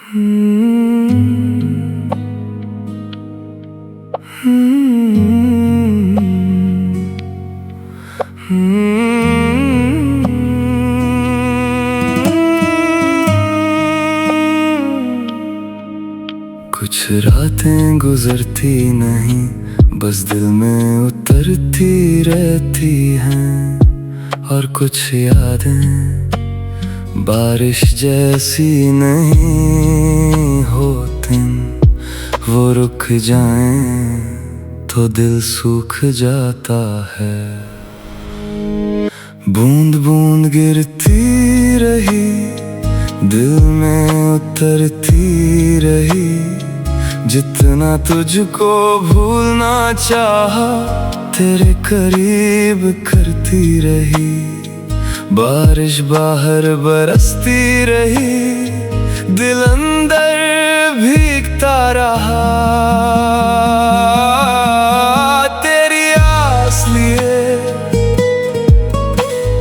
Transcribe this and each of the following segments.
कुछ रातें गुजरती नहीं, बस दिल में उतरती रहती हैं। और कुछ यादें बारिश जैसी नहीं होती, वो रुक जाएं तो दिल सूख जाता है। बूंद बूंद गिरती रही, दिल में उतरती रही, जितना तुझको भूलना चाहा तेरे करीब करती रही। बारिश बाहर बरसती रही, दिल अंदर भीगता रहा। तेरी आस लिए,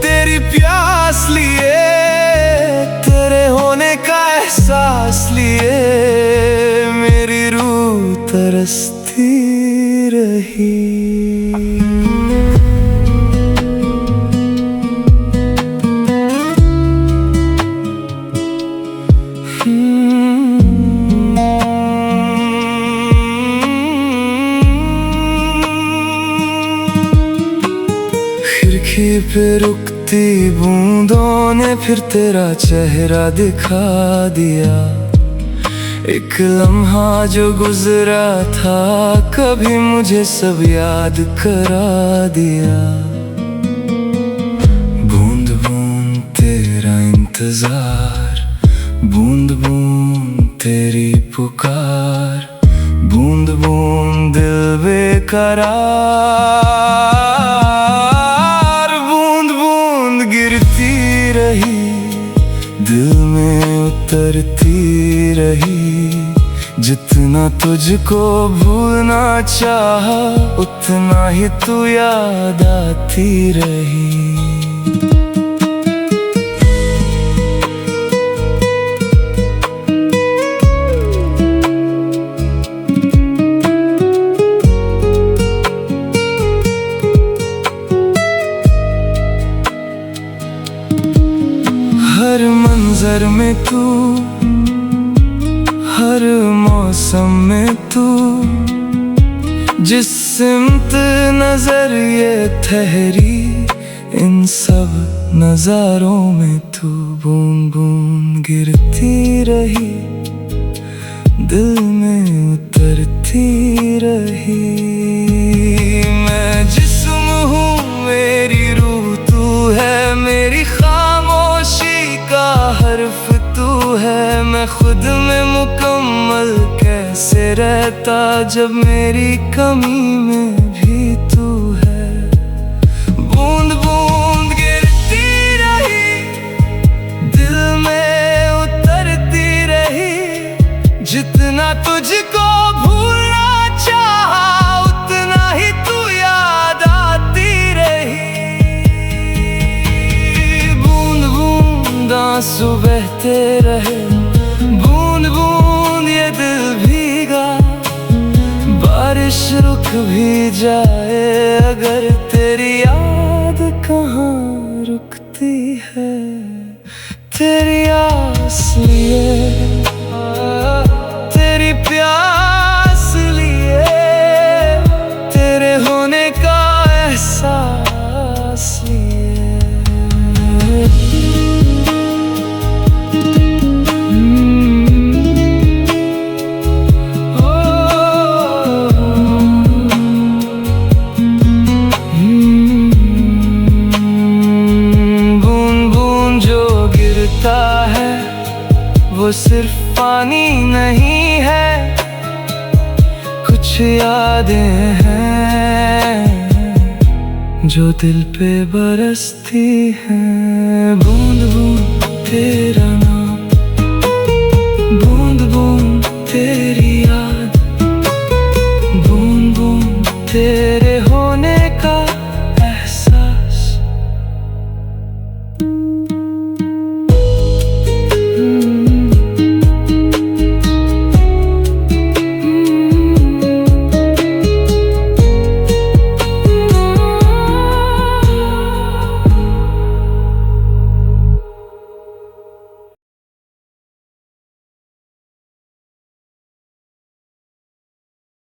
तेरी प्यास लिए, तेरे होने का एहसास लिए, मेरी रूह तरसती रही। खिड़की पे रुकती बूंदों ने फिर तेरा चेहरा दिखा दिया। एक लम्हा जो गुजरा था कभी मुझे सब याद करा दिया। बूंद बूंद तेरा इंतजार, बूंद बूंद तेरी पुकार, बूंद बूंद दिल बेकरार। बूंद बूंद गिरती रही, दिल में उतरती रही, जितना तुझको भूलना चाहा उतना ही तू याद आती रही। हर मंजर में तू, हर मौसम में तू, जिस सिमत नजर ये ठहरी, इन सब नजारों में तू बूंद बूंद गिरती रही, दिल में उतरती रही। मैं जिस्म हूँ, मेरी रूह तू है, मेरी खामोशी का हर्फ तू है। मैं खुद में मुकम्मल कैसे रहता जब मेरी कमी में भी तू है। बूंद बूंद गिरती रही, दिल में उतरती रही, जितना तुझको भूलना चाहा उतना ही तू याद आती रही। बूंद बूंद आंसू बहते रहे, बूंद बूंद ये दिल भीगा। बारिश रुक भी जाए अगर तेरी याद कहाँ रुकती है। तेरी आस लिए, तेरी प्यास लिए, तेरे होने का एहसास लिए। है वो सिर्फ पानी नहीं है, कुछ यादें हैं जो दिल पे बरसती हैं। बूंद बूंद तेरा